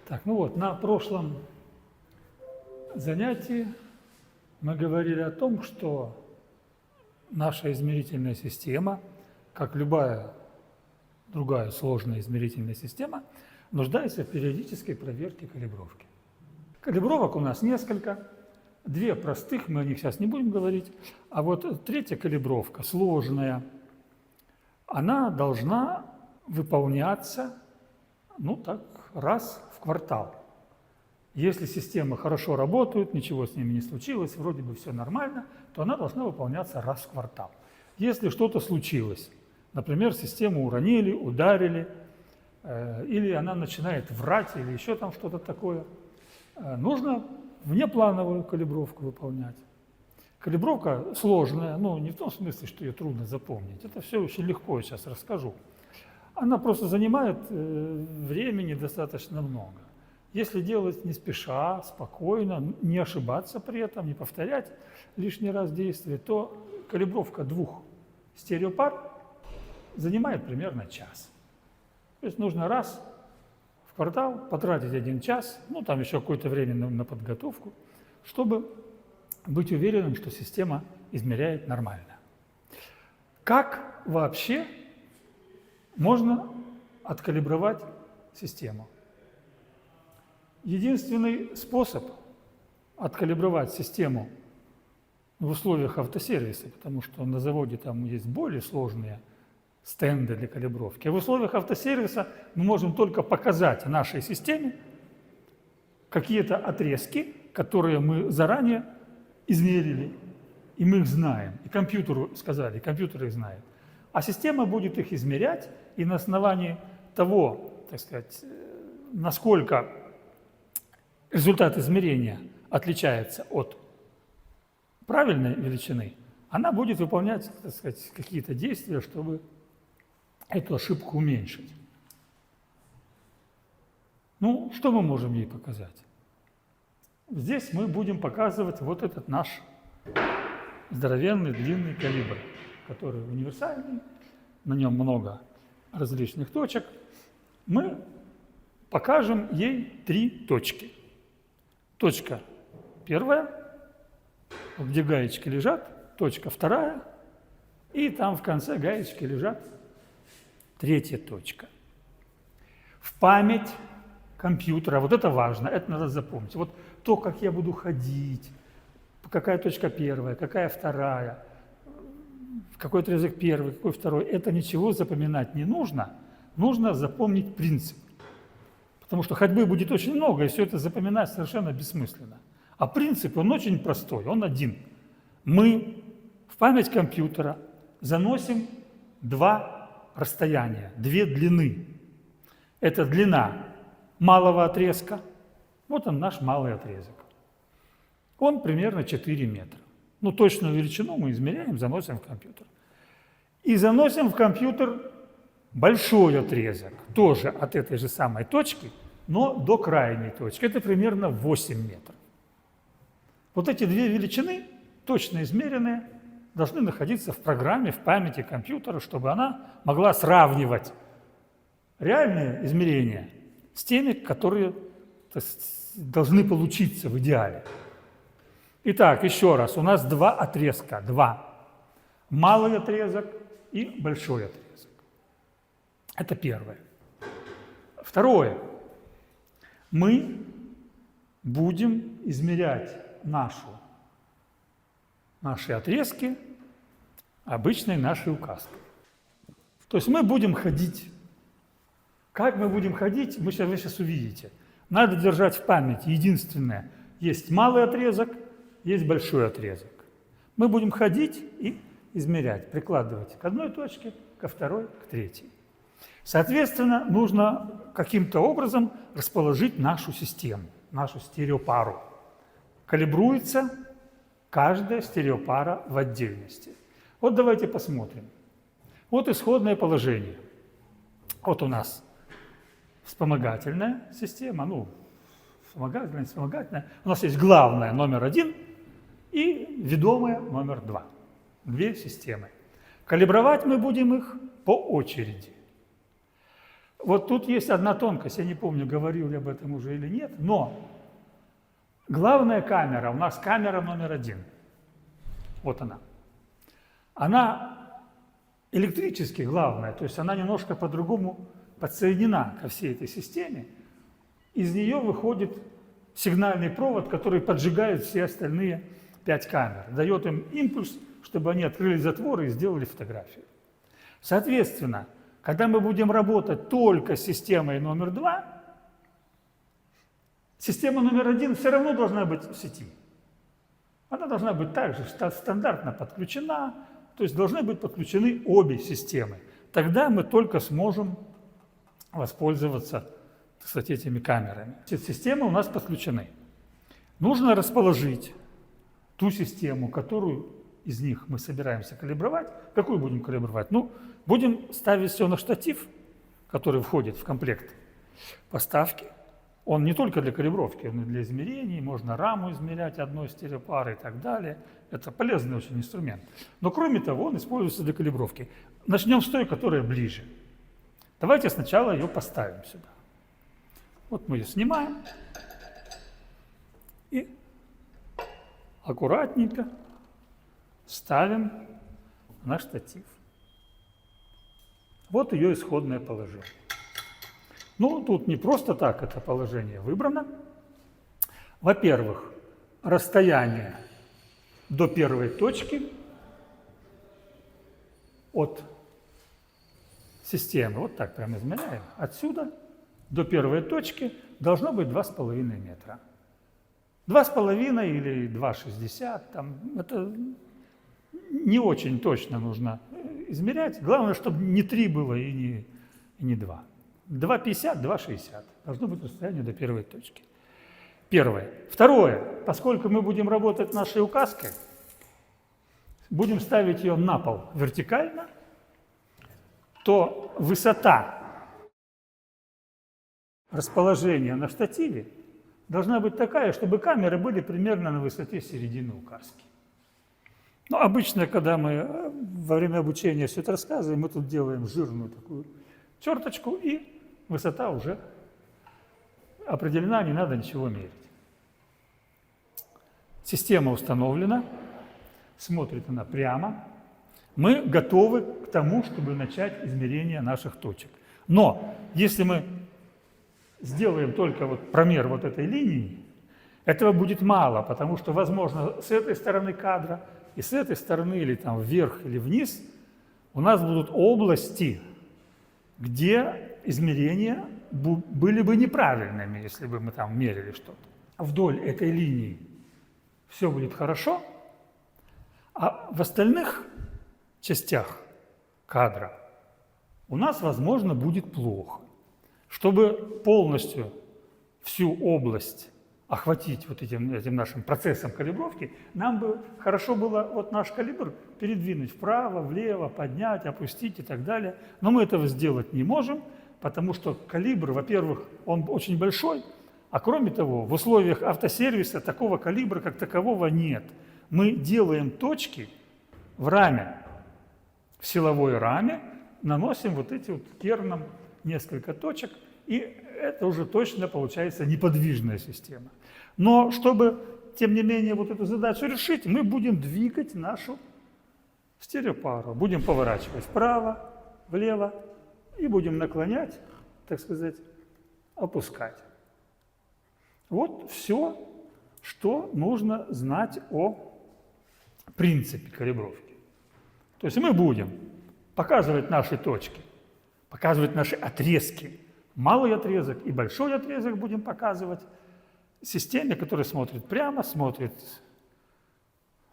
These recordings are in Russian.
Так, ну вот, на прошлом занятии мы говорили о том, что наша измерительная система, как любая другая сложная измерительная система, нуждается в периодической проверке калибровки. Калибровок у нас несколько. Две простых, мы о них сейчас не будем говорить. А вот третья калибровка, сложная, она должна выполняться, ну так, раз в квартал. Если системы хорошо работают, ничего с ними не случилось, вроде бы все нормально, то она должна выполняться раз в квартал. Если что-то случилось, например, систему уронили, ударили, или она начинает врать, или еще там что-то такое, нужно внеплановую калибровку выполнять. Калибровка сложная, но не в том смысле, что ее трудно запомнить. Это все очень легко, я сейчас расскажу. Она просто занимает времени достаточно много. Если делать не спеша, спокойно, не ошибаться при этом, не повторять лишний раз действия, то калибровка двух стереопар занимает примерно час. То есть нужно раз в квартал потратить 1 час, ну там еще какое-то время на подготовку, чтобы быть уверенным, что система измеряет нормально. Как вообще можно откалибровать систему? Единственный способ откалибровать систему в условиях автосервиса, потому что на заводе там есть более сложные стенды для калибровки, а в условиях автосервиса мы можем только показать нашей системе какие-то отрезки, которые мы заранее измерили, и мы их знаем, и компьютеру сказали, и компьютер их знает. А система будет их измерять, и на основании того, так сказать, насколько результат измерения отличается от правильной величины, она будет выполнять, так сказать, какие-то действия, чтобы эту ошибку уменьшить. Ну, что мы можем ей показать? Здесь мы будем показывать вот этот наш здоровенный длинный калибр, который универсальный, на нем много различных точек. Мы покажем ей 3 точки. Точка первая, где гаечки лежат, точка вторая, и там в конце гаечки лежат 3-я точка. В память компьютера, вот это важно, это надо запомнить. Вот то, как я буду ходить, какая точка первая, какая вторая, какой отрезок первый, какой второй, это ничего запоминать не нужно, нужно запомнить принцип. Потому что ходьбы будет очень много, и все это запоминать совершенно бессмысленно. А принцип, он очень простой, он один. Мы в память компьютера заносим 2 расстояния, 2 длины. Это длина малого отрезка, вот он наш малый отрезок. Он примерно 4 метра. Ну, точную величину мы измеряем, заносим в компьютер. И заносим в компьютер большой отрезок, тоже от этой же самой точки, но до крайней точки. Это примерно 8 метров. Вот эти 2 величины, точно измеренные, должны находиться в программе, в памяти компьютера, чтобы она могла сравнивать реальные измерения с теми, которые должны получиться в идеале. Итак, еще раз, у нас 2 отрезка, 2. Малый отрезок и большой отрезок. Это первое. Второе. Мы будем измерять наши отрезки обычной нашей указкой. То есть мы будем ходить. Как мы будем ходить, вы сейчас увидите. Надо держать в памяти единственное. Есть малый отрезок, есть большой отрезок. Мы будем ходить и измерять, прикладывать к одной точке, ко второй, к третьей. Соответственно, нужно каким-то образом расположить нашу систему, нашу стереопару. Калибруется каждая стереопара в отдельности. Вот давайте посмотрим. Вот исходное положение. Вот у нас вспомогательная система, ну, вспомогательная. У нас есть главная номер 1 и ведомая номер 2. 2 системы. Калибровать мы будем их по очереди. Вот тут есть одна тонкость, я не помню, говорил я об этом уже или нет, но главная камера, у нас камера номер 1. Вот она. Она электрически главная, то есть она немножко по-другому подсоединена ко всей этой системе. Из нее выходит сигнальный провод, который поджигает все остальные 5 камер, дает им импульс, чтобы они открыли затворы и сделали фотографию. Соответственно, когда мы будем работать только с системой номер 2, система номер 1 все равно должна быть в сети. Она должна быть также стандартно подключена, то есть должны быть подключены обе системы. Тогда мы только сможем воспользоваться, так сказать, этими камерами. Все системы у нас подключены. Нужно расположить ту систему, которую из них мы собираемся калибровать. Какую будем калибровать? Ну, будем ставить все на штатив, который входит в комплект поставки. Он не только для калибровки, он и для измерений. Можно раму измерять одной стереопары и так далее. Это полезный очень инструмент. Но кроме того, он используется для калибровки. Начнем с той, которая ближе. Давайте сначала ее поставим сюда. Вот мы ее снимаем и аккуратненько ставим на штатив. Вот ее исходное положение. Ну, тут не просто так это положение выбрано. Во-первых, расстояние до первой точки от системы, вот так прямо измеряем, отсюда до первой точки должно быть 2,5 метра. 2,5 или 2,60, там, это не очень точно нужно измерять. Главное, чтобы не 3 было и не 2. 2,50, 2,60. Должно быть расстояние до первой точки. Первое. Второе. Поскольку мы будем работать нашей указкой, будем ставить ее на пол вертикально, то высота расположения на штативе должна быть такая, чтобы камеры были примерно на высоте середины указки. Но обычно, когда мы во время обучения все это рассказываем, мы тут делаем жирную такую черточку, и высота уже определена, не надо ничего мерить. Система установлена, смотрит она прямо. Мы готовы к тому, чтобы начать измерение наших точек. Но если мы сделаем только вот промер вот этой линии, этого будет мало, потому что, возможно, с этой стороны кадра и с этой стороны, или там вверх, или вниз, у нас будут области, где измерения были бы неправильными, если бы мы там мерили что-то. Вдоль этой линии все будет хорошо, а в остальных частях кадра у нас, возможно, будет плохо. Чтобы полностью всю область охватить вот этим нашим процессом калибровки, нам бы хорошо было вот наш калибр передвинуть вправо, влево, поднять, опустить и так далее. Но мы этого сделать не можем, потому что калибр, во-первых, он очень большой, а кроме того, в условиях автосервиса такого калибра как такового нет. Мы делаем точки в раме, в силовой раме, наносим вот эти вот керном несколько точек, и это уже точно получается неподвижная система. Но чтобы, тем не менее, вот эту задачу решить, мы будем двигать нашу стереопару. Будем поворачивать вправо, влево и будем наклонять, так сказать, опускать. Вот все, что нужно знать о принципе калибровки. То есть мы будем показывать наши точки, показывать наши отрезки. Малый отрезок и большой отрезок будем показывать системе, которая смотрит прямо, смотрит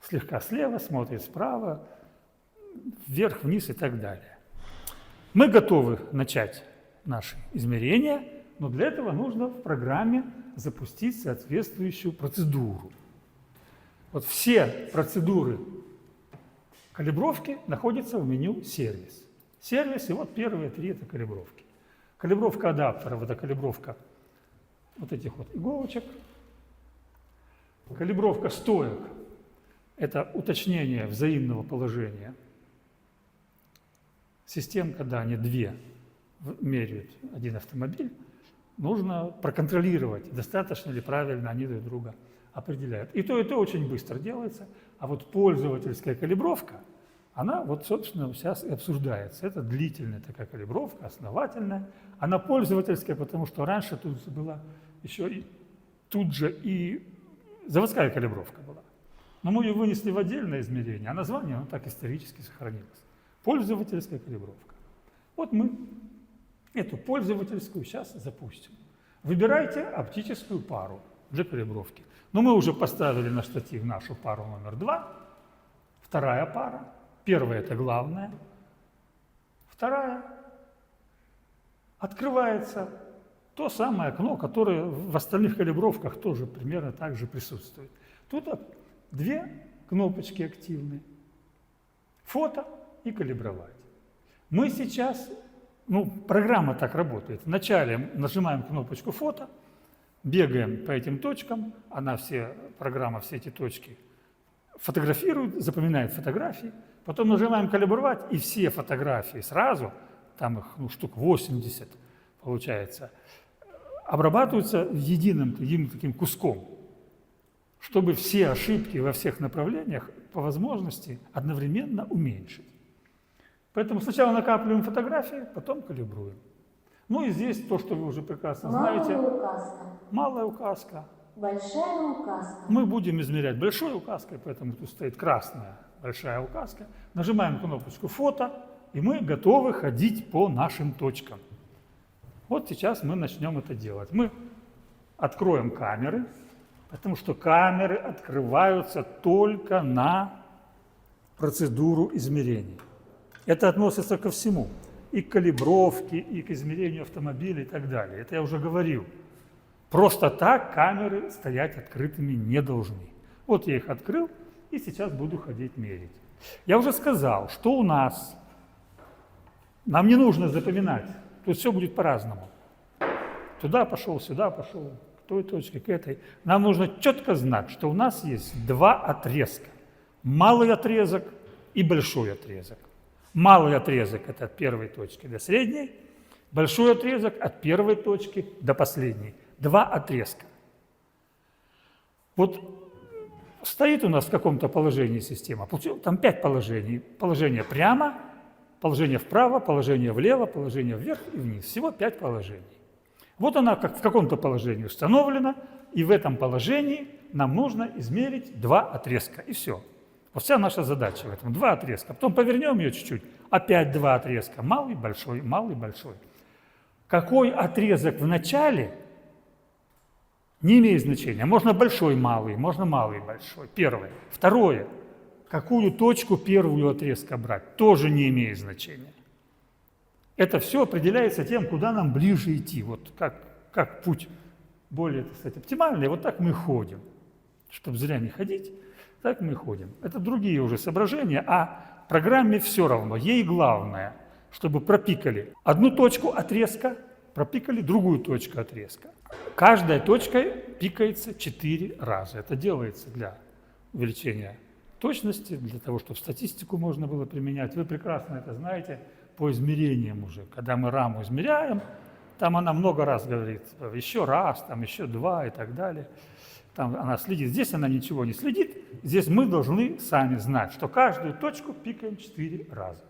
слегка слева, смотрит справа, вверх, вниз и так далее. Мы готовы начать наши измерения, но для этого нужно в программе запустить соответствующую процедуру. Вот все процедуры калибровки находятся в меню «Сервис». Сервис, и вот первые 3 – это калибровки. Калибровка адаптеров – это калибровка вот этих вот иголочек. Калибровка стоек – это уточнение взаимного положения систем, когда они 2 меряют один автомобиль, нужно проконтролировать, достаточно ли правильно они друг друга определяют. И то очень быстро делается, а вот пользовательская калибровка, она вот, собственно, сейчас и обсуждается. Это длительная такая калибровка, основательная. Она пользовательская, потому что раньше тут была еще и тут же и заводская калибровка была. Но мы ее вынесли в отдельное измерение, а название оно так исторически сохранилось. Пользовательская калибровка. Вот мы эту пользовательскую сейчас запустим. Выбирайте оптическую пару для калибровки. Но мы уже поставили на штатив нашу пару номер 2. Вторая пара. Первая – это главная. Вторая – открывается то самое окно, которое в остальных калибровках тоже примерно так же присутствует. Тут две кнопочки активные. Фото и калибровать. Мы сейчас, программа так работает. Вначале нажимаем кнопочку фото, бегаем по этим точкам, программа все эти точки фотографирует, запоминает фотографии, потом нажимаем калибровать, и все фотографии сразу, там их штук 80 получается, обрабатываются единым таким куском, чтобы все ошибки во всех направлениях по возможности одновременно уменьшить. Поэтому сначала накапливаем фотографии, потом калибруем. Ну и здесь то, что вы уже прекрасно знаете. Малая указка. Большая указка. Мы будем измерять большой указкой, поэтому тут стоит красная большая указка. Нажимаем кнопочку «Фото», и мы готовы ходить по нашим точкам. Вот сейчас мы начнем это делать. Мы откроем камеры, потому что камеры открываются только на процедуру измерений. Это относится ко всему. И к калибровке, и к измерению автомобиля и так далее. Это я уже говорил. Просто так камеры стоять открытыми не должны. Вот я их открыл, и сейчас буду ходить мерить. Я уже сказал, что у нас, нам не нужно запоминать, тут все будет по-разному. Туда пошел, сюда пошел, к той точке, к этой. Нам нужно четко знать, что у нас есть два отрезка. Малый отрезок и большой отрезок. Малый отрезок – это от первой точки до средней, большой отрезок – от первой точки до последней. Два отрезка. Вот стоит у нас в каком-то положении система, там 5 положений. Положение прямо, положение вправо, положение влево, положение вверх и вниз. Всего 5 положений. Вот она как в каком-то положении установлена, и в этом положении нам нужно измерить 2 отрезка, и все. Вот вся наша задача в этом. 2 отрезка. Потом повернем ее чуть-чуть. Опять 2 отрезка. Малый, большой, малый, большой. Какой отрезок в начале не имеет значения. Можно большой, малый, можно малый, большой. Первое. Второе. Какую точку первую отрезка брать, тоже не имеет значения. Это все определяется тем, куда нам ближе идти. Вот как путь более, кстати, оптимальный, вот так мы ходим. Чтобы зря не ходить, так мы ходим. Это другие уже соображения, а программе все равно. Ей главное, чтобы пропикали одну точку отрезка, пропикали другую точку отрезка. Каждая точка пикается 4 раза. Это делается для увеличения точности, для того, чтобы статистику можно было применять. Вы прекрасно это знаете по измерениям уже. Когда мы раму измеряем, там она много раз говорит, еще раз, там еще 2 и так далее. Там она следит. Здесь она ничего не следит. Здесь мы должны сами знать, что каждую точку пикаем 4 раза.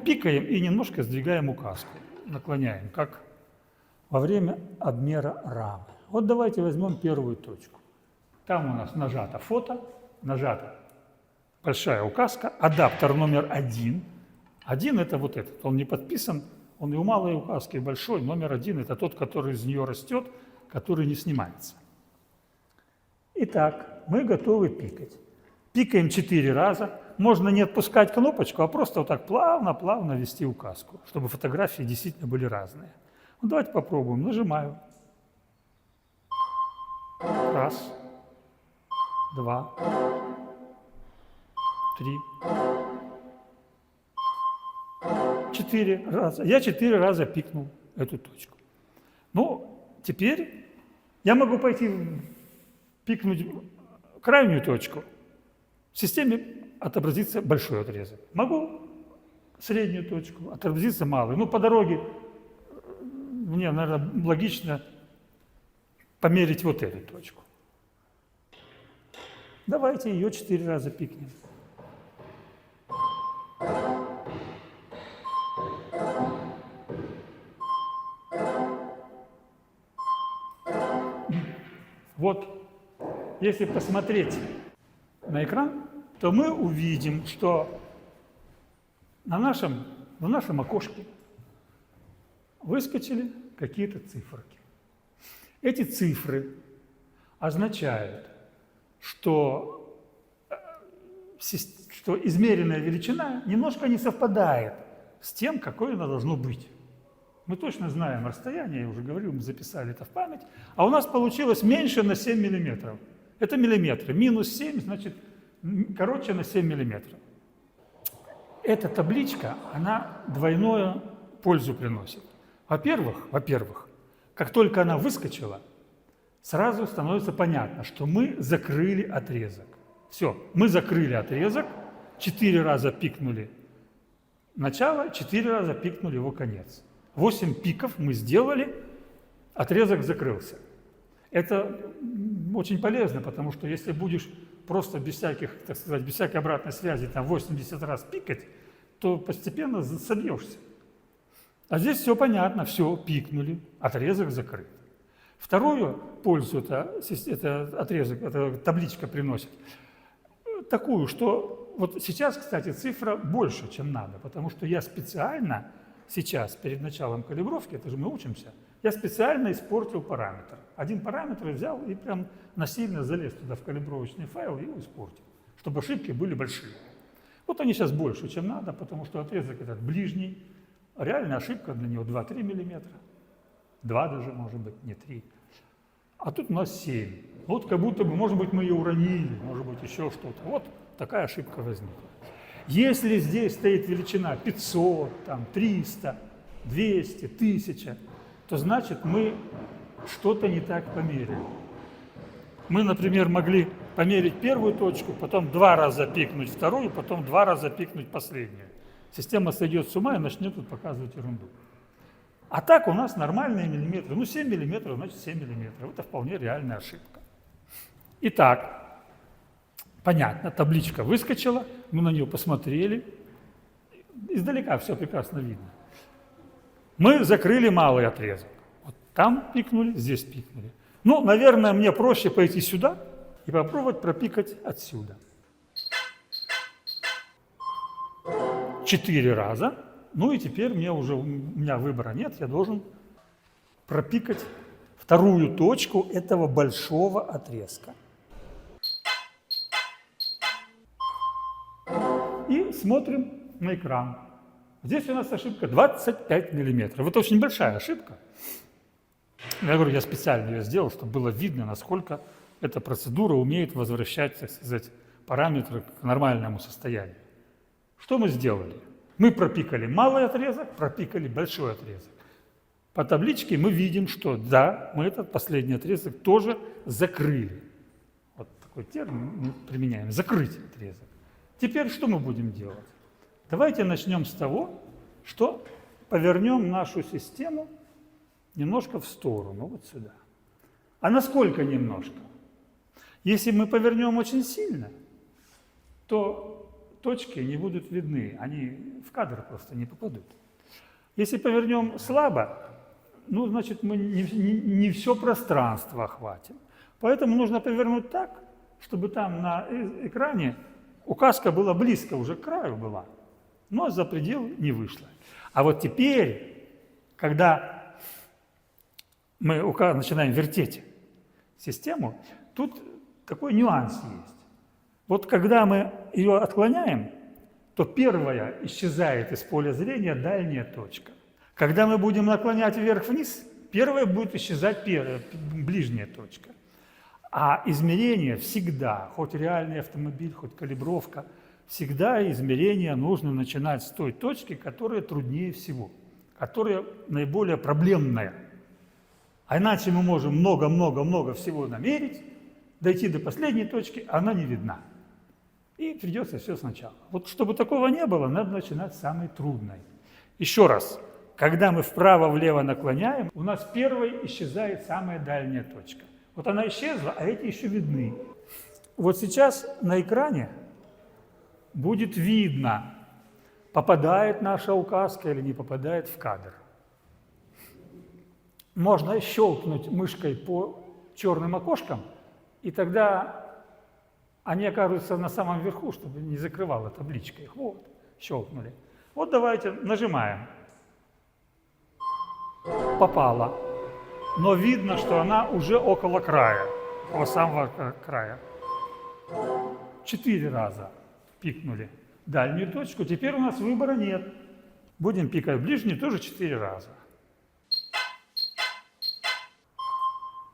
Пикаем и немножко сдвигаем указку, наклоняем, как во время обмера рамы. Вот давайте возьмем первую точку. Там у нас нажато фото, нажата большая указка, адаптер номер 1. 1 – это вот этот, он не подписан, он и у малой указки, и большой. Номер 1 – это тот, который из нее растет, который не снимается. Итак, мы готовы пикать. Пикаем 4 раза. Можно не отпускать кнопочку, а просто вот так плавно вести указку, чтобы фотографии действительно были разные. Давайте попробуем. Нажимаю. 1, 2, 3, 4 раза. Я 4 раза пикнул эту точку. Теперь я могу пойти пикнуть крайнюю точку. В системе отобразится большой отрезок. Могу среднюю точку, отобразится малый. По дороге мне, наверное, логично померить вот эту точку. Давайте ее 4 раза пикнем. Вот, если посмотреть на экран, то мы увидим, что в нашем окошке выскочили какие-то циферки. Эти цифры означают, что измеренная величина немножко не совпадает с тем, какой она должно быть. Мы точно знаем расстояние, я уже говорил, мы записали это в память, а у нас получилось меньше на 7 миллиметров. Это миллиметры. Минус 7, значит, короче на 7 миллиметров. Эта табличка, она двойную пользу приносит. Во-первых, как только она выскочила, сразу становится понятно, что мы закрыли отрезок. Все, мы закрыли отрезок, 4 раза пикнули начало, 4 раза пикнули его конец. 8 пиков мы сделали, отрезок закрылся. Это очень полезно, потому что если будешь просто без всяких, так сказать, без всякой обратной связи там 80 раз пикать, то постепенно собьешься. А здесь все понятно, все, пикнули, отрезок закрыт. Вторую пользу эта табличка приносит такую, что вот сейчас, кстати, цифра больше, чем надо, потому что я специально сейчас, перед началом калибровки, это же мы учимся, я специально испортил параметр. Один параметр взял и прям насильно залез туда в калибровочный файл и его испортил, чтобы ошибки были большие. Вот они сейчас больше, чем надо, потому что отрезок этот ближний, а реальная ошибка для него 2-3 миллиметра. 2 даже, может быть, не 3. А тут у нас 7. Вот как будто бы, может быть, мы ее уронили, может быть, еще что-то. Вот такая ошибка возникла. Если здесь стоит величина 500, там, 300, 200, 1000, то значит мы что-то не так померили. Мы, например, могли померить первую точку, потом 2 раза пикнуть вторую, потом 2 раза пикнуть последнюю. Система сойдет с ума и начнет тут показывать ерунду. А так у нас нормальные миллиметры. Ну, 7 миллиметров, значит 7 миллиметров. Это вполне реальная ошибка. Итак, понятно, табличка выскочила, мы на нее посмотрели. Издалека все прекрасно видно. Мы закрыли малый отрезок. Вот там пикнули, здесь пикнули. Ну, наверное, мне проще пойти сюда и попробовать пропикать отсюда. 4 раза. Ну и теперь у меня выбора нет, я должен пропикать вторую точку этого большого отрезка. И смотрим на экран. Здесь у нас ошибка 25 миллиметров. Это очень большая ошибка. Я говорю, я специально ее сделал, чтобы было видно, насколько эта процедура умеет возвращать, так сказать, параметры к нормальному состоянию. Что мы сделали? Мы пропикали малый отрезок, пропикали большой отрезок. По табличке мы видим, что да, мы этот последний отрезок тоже закрыли. Вот такой термин мы применяем. Закрыть отрезок. Теперь что мы будем делать? Давайте начнем с того, что повернем нашу систему немножко в сторону, вот сюда. А насколько немножко? Если мы повернем очень сильно, то точки не будут видны, они в кадр просто не попадут. Если повернем слабо, ну, значит, мы не все пространство охватим. Поэтому нужно повернуть так, чтобы там на экране указка была близко, уже к краю была, но за предел не вышла. А вот теперь, когда мы начинаем вертеть систему, тут такой нюанс есть. Вот когда мы ее отклоняем, то первая исчезает из поля зрения дальняя точка. Когда мы будем наклонять вверх-вниз, первая будет исчезать ближняя точка. А измерение всегда, хоть реальный автомобиль, хоть калибровка, всегда измерение нужно начинать с той точки, которая труднее всего, которая наиболее проблемная. А иначе мы можем много-много-много всего намерить, дойти до последней точки, а она не видна. И придется все сначала. Вот чтобы такого не было, надо начинать с самой трудной. Еще раз, Когда мы вправо-влево наклоняем, у нас первой исчезает самая дальняя точка. Вот она исчезла, а эти еще видны. Вот сейчас на экране будет видно, попадает наша указка или не попадает в кадр. Можно щелкнуть мышкой по черным окошкам, и тогда они окажутся на самом верху, чтобы не закрывала табличка их. Вот, щелкнули. Вот давайте нажимаем. Попала. Но видно, что она уже около края, около самого края. 4 раза пикнули дальнюю точку. Теперь у нас выбора нет. Будем пикать ближнюю тоже 4 раза.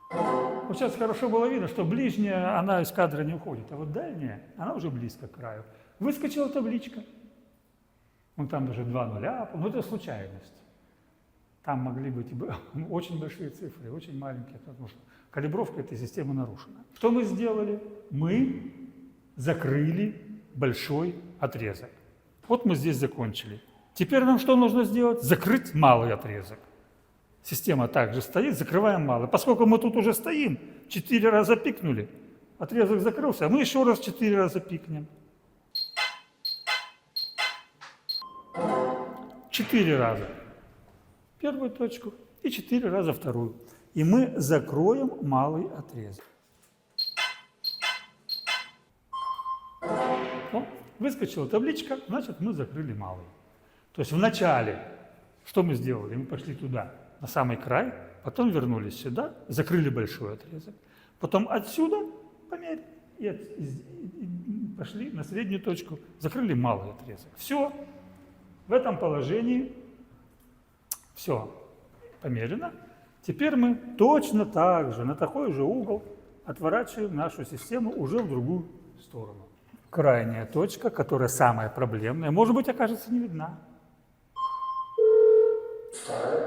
Вот сейчас хорошо было видно, что ближняя, она из кадра не уходит, а вот дальняя, она уже близко к краю. Выскочила табличка. Вон там даже 2 нуля, но это случайность. Там могли быть очень большие цифры, очень маленькие, потому что калибровка этой системы нарушена. Что мы сделали? Мы закрыли большой отрезок. Вот мы здесь закончили. Теперь нам что нужно сделать? Закрыть малый отрезок. Система также стоит, закрываем малый. Поскольку мы тут уже стоим, 4 раза пикнули, отрезок закрылся, а мы еще раз 4 раза пикнем. 4 раза первую точку и 4 раза вторую. И мы закроем малый отрезок. О, выскочила табличка, значит, мы закрыли малый. То есть вначале, что мы сделали? Мы пошли туда, на самый край, потом вернулись сюда, закрыли большой отрезок. Потом отсюда померили и пошли на среднюю точку, закрыли малый отрезок. Все. В этом положении все померено. Теперь мы точно так же, на такой же угол, отворачиваем нашу систему уже в другую сторону. Крайняя точка, которая самая проблемная, может быть, окажется не видна.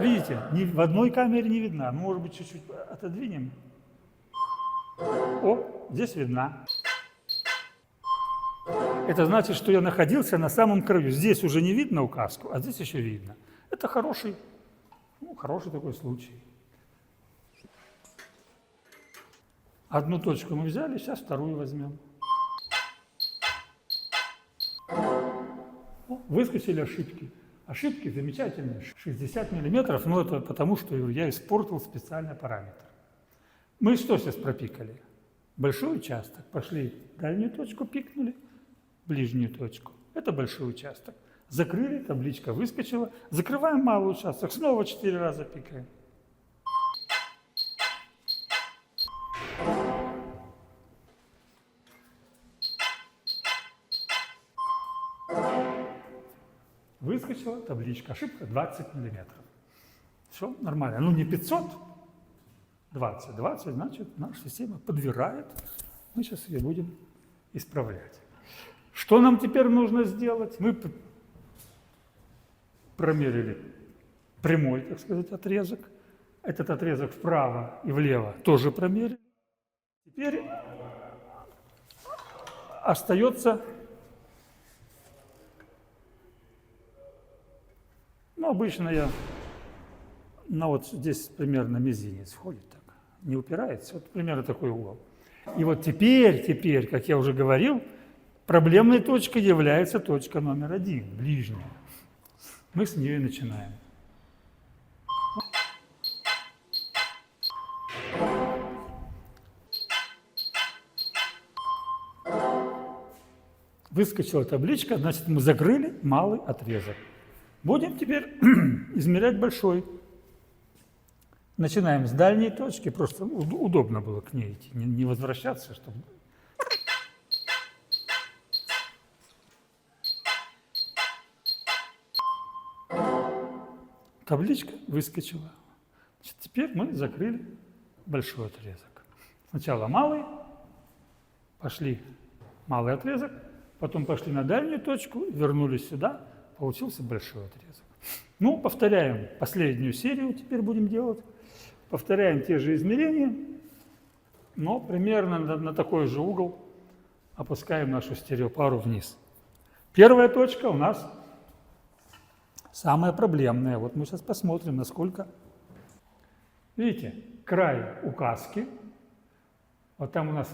Видите, ни в одной камере не видна. Ну, может быть, чуть-чуть отодвинем. О, здесь видна. Это значит, что я находился на самом краю. Здесь уже не видно указку, а здесь еще видно. Это хороший такой случай. Одну точку мы взяли, сейчас вторую возьмем. Выскочили ошибки. Ошибки замечательные, 60 миллиметров, но это потому, что я испортил специальный параметр. Мы что сейчас пропикали? Большой участок. Пошли дальнюю точку, пикнули, ближнюю точку. Это большой участок. Закрыли, табличка выскочила. Закрываем малый участок, снова 4 раза пикаем. Выскочила табличка, ошибка 20 миллиметров. Все нормально. Ну не 500, 20. 20, значит, наша система подбирает. Мы сейчас ее будем исправлять. Что нам теперь нужно сделать? Мы промерили прямой, так сказать, отрезок. Этот отрезок вправо и влево тоже промерили. Теперь остается... Ну, обычно вот здесь примерно мизинец входит так, не упирается, вот примерно такой угол. И вот теперь, как я уже говорил, проблемной точкой является точка номер 1, ближняя. Мы с нее и начинаем. Выскочила табличка, значит, мы закрыли малый отрезок. Будем теперь измерять большой. Начинаем с дальней точки, просто удобно было к ней идти, не возвращаться, чтобы... Табличка выскочила. Значит, теперь мы закрыли большой отрезок. Сначала малый, пошли малый отрезок, потом пошли на дальнюю точку, вернулись сюда. Получился большой отрезок. Ну, повторяем последнюю серию, теперь будем делать. Повторяем те же измерения, но примерно на такой же угол опускаем нашу стереопару вниз. Первая точка у нас Самое проблемное, вот мы сейчас посмотрим, насколько... Видите, край указки, вот там у нас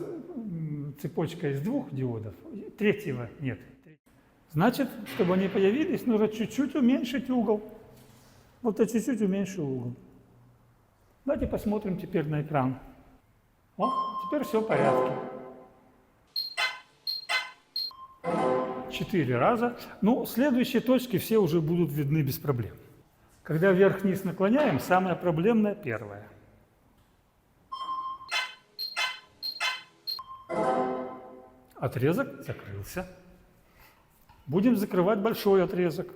цепочка из 2 диодов, третьего нет. Значит, чтобы они появились, нужно чуть-чуть уменьшить угол. Вот я чуть-чуть уменьшу угол. Давайте посмотрим теперь на экран. О, теперь все в порядке. 4 раза. Ну, следующие точки все уже будут видны без проблем. Когда вверх-вниз наклоняем, самое проблемное первое. Отрезок закрылся. Будем закрывать большой отрезок.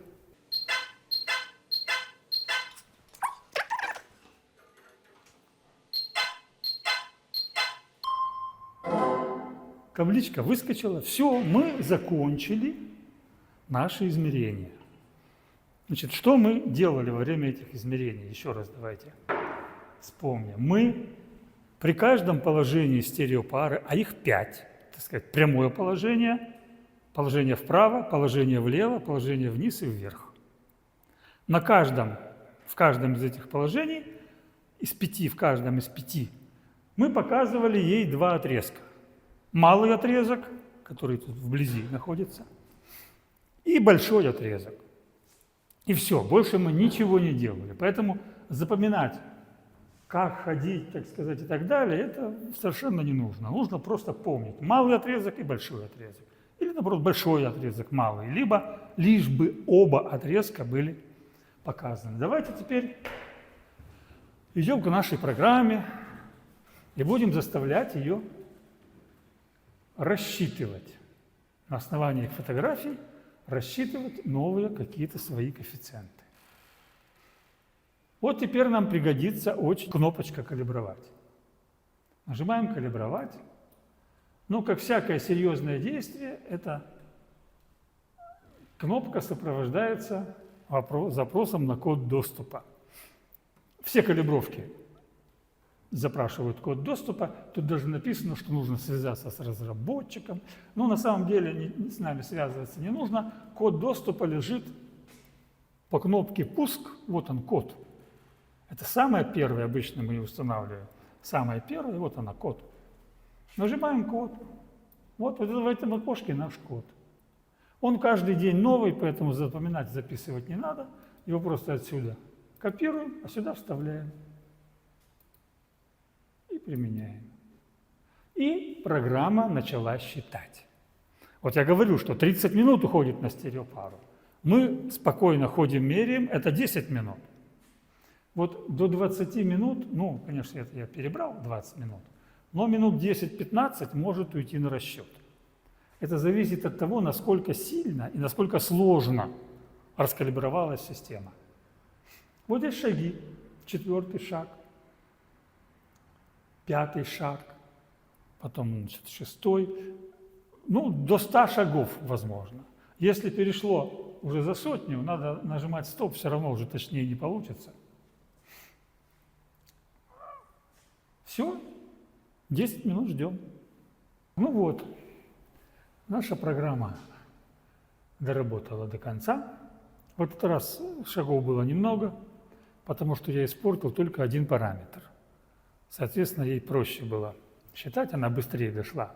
Табличка выскочила. Все, мы закончили наши измерения. Значит, что мы делали во время этих измерений? Еще раз давайте вспомним. Мы при каждом положении стереопары, а их 5, так сказать, прямое положение, положение вправо, положение влево, положение вниз и вверх. В каждом из этих положений, в каждом из 5, мы показывали ей 2 отрезка. Малый отрезок, который тут вблизи находится, и большой отрезок. И все, больше мы ничего не делали. Поэтому запоминать, как ходить, так сказать, и так далее, это совершенно не нужно. Нужно просто помнить малый отрезок и большой отрезок. Или, наоборот, большой отрезок, малый. Либо лишь бы оба отрезка были показаны. Давайте теперь идем к нашей программе и будем заставлять ее рассчитывать. На основании фотографий рассчитывать новые какие-то свои коэффициенты. Вот теперь нам пригодится очень кнопочка «Калибровать». Нажимаем «Калибровать». Ну, как всякое серьезное действие, эта кнопка сопровождается запросом на код доступа. Все калибровки запрашивают код доступа. Тут даже написано, что нужно связаться с разработчиком. Но на самом деле с нами связываться не нужно. Код доступа лежит по кнопке «Пуск». Вот он, код. Это самое первое, обычно мы устанавливаем. Самое первое, вот она, код. Нажимаем код. Вот в этом окошке наш код. Он каждый день новый, поэтому запоминать, записывать не надо. Его просто отсюда копируем, а сюда вставляем. И применяем. И программа начала считать. Вот я говорю, что 30 минут уходит на стереопару. Мы спокойно ходим, меряем, это 10 минут. Вот до 20 минут, ну, конечно, это я перебрал 20 минут, но минут 10-15 может уйти на расчет. Это зависит от того, насколько сильно и насколько сложно раскалибровалась система. Вот здесь шаги. 4-й шаг, 5-й шаг, потом, значит, 6-й. Ну, до 100 шагов возможно. Если перешло уже за 100, надо нажимать стоп, все равно уже точнее не получится. Все, 10 минут ждем. Ну вот, наша программа доработала до конца. В этот раз шагов было немного, потому что я испортил только один параметр. Соответственно, ей проще было считать, она быстрее дошла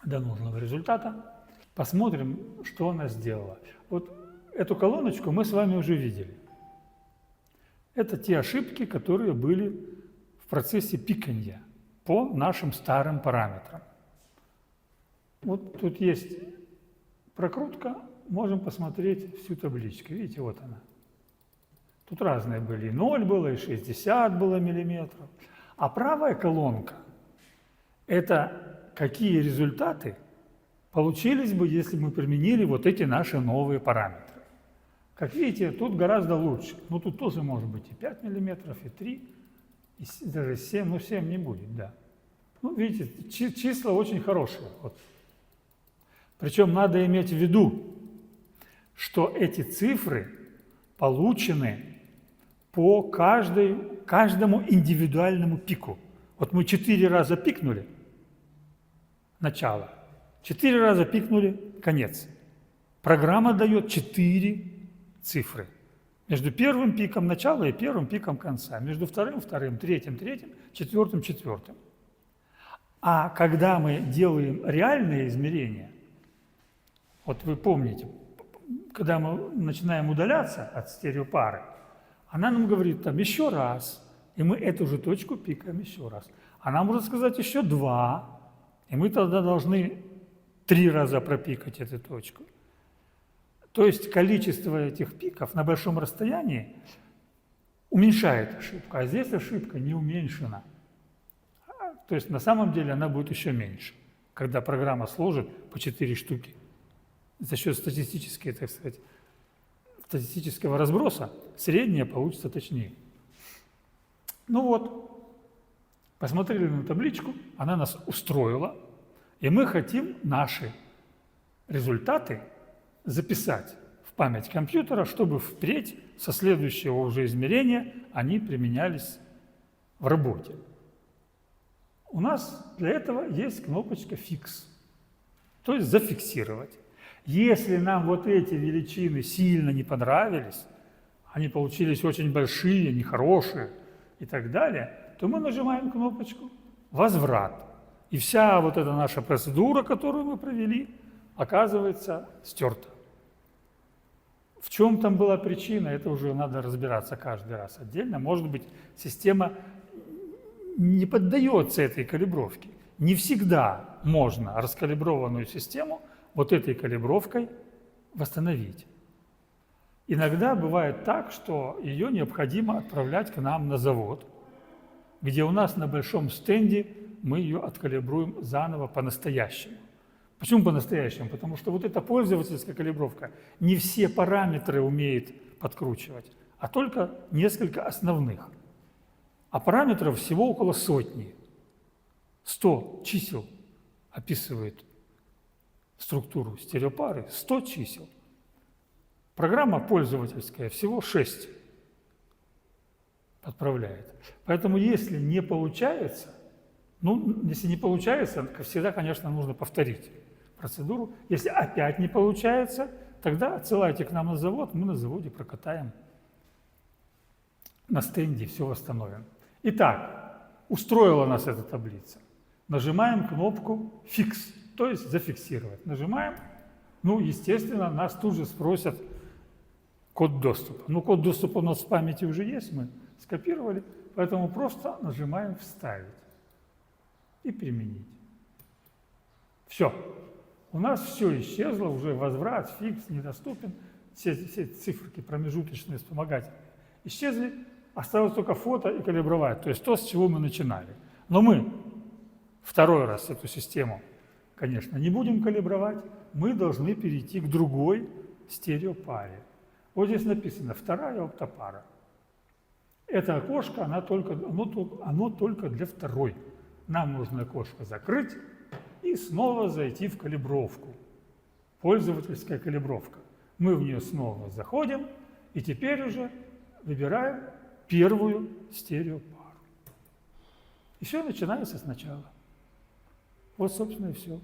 до нужного результата. Посмотрим, что она сделала. Вот эту колоночку мы с вами уже видели. Это те ошибки, которые были в процессе пиканья по нашим старым параметрам. Вот тут есть прокрутка, можем посмотреть всю табличку. Видите, вот она. Тут разные были, и 0 было, и 60 было миллиметров. А правая колонка – это какие результаты получились бы, если бы мы применили вот эти наши новые параметры. Как видите, тут гораздо лучше. Ну, тут тоже может быть и 5 миллиметров, и 3, и даже 7, но 7 не будет, да. Ну, видите, числа очень хорошие. Вот. Причем надо иметь в виду, что эти цифры получены по каждому индивидуальному пику. Вот мы 4 раза пикнули, начало, 4 раза пикнули, конец. Программа дает 4 цифры. Между первым пиком начала и первым пиком конца. Между вторым, третьим, четвертым. А когда мы делаем реальные измерения, вот вы помните, когда мы начинаем удаляться от стереопары, она нам говорит там еще раз, и мы эту же точку пикаем еще раз. Она может сказать еще 2, и мы тогда должны 3 раза пропикать эту точку. То есть количество этих пиков на большом расстоянии уменьшает ошибку, а здесь ошибка не уменьшена. То есть на самом деле она будет еще меньше, когда программа сложит по 4 штуки. За счет статистического разброса средняя получится точнее. Ну вот, посмотрели на табличку, она нас устроила, и мы хотим наши результаты записать в память компьютера, чтобы впредь со следующего уже измерения они применялись в работе. У нас для этого есть кнопочка «Fix», то есть «Зафиксировать». Если нам вот эти величины сильно не понравились, они получились очень большие, нехорошие и так далее, то мы нажимаем кнопочку «Возврат». И вся вот эта наша процедура, которую мы провели, оказывается стерта. В чем там была причина, это уже надо разбираться каждый раз отдельно. Может быть, система не поддается этой калибровке. Не всегда можно раскалиброванную систему вот этой калибровкой восстановить. Иногда бывает так, что ее необходимо отправлять к нам на завод, где у нас на большом стенде мы ее откалибруем заново по-настоящему. Почему по-настоящему? Потому что вот эта пользовательская калибровка не все параметры умеет подкручивать, а только несколько основных. А параметров всего около 100. 100 чисел описывает структуру стереопары, 100 чисел. Программа пользовательская всего 6 подправляет. Поэтому если не получается, всегда, конечно, нужно повторить процедуру. Если опять не получается, тогда отсылайте к нам на завод, мы на заводе прокатаем на стенде, все восстановим. Итак, устроила нас эта таблица. Нажимаем кнопку «Fix», то есть «Зафиксировать». Нажимаем, естественно, нас тут же спросят код доступа. Код доступа у нас в памяти уже есть, мы скопировали, поэтому просто нажимаем «Вставить» и «Применить». Все. У нас все исчезло, уже возврат, фикс, недоступен, все циферки промежуточные, вспомогательные исчезли, осталось только фото и калибровать, то есть то, с чего мы начинали. Но мы второй раз эту систему, конечно, не будем калибровать, мы должны перейти к другой стереопаре. Вот здесь написано «Вторая оптопара». Это окошко, оно только для второй. Нам нужно окошко закрыть и снова зайти в калибровку. Пользовательская калибровка. Мы в нее снова заходим и теперь уже выбираем первую стереопару. И все начинается сначала. Вот, собственно, и все.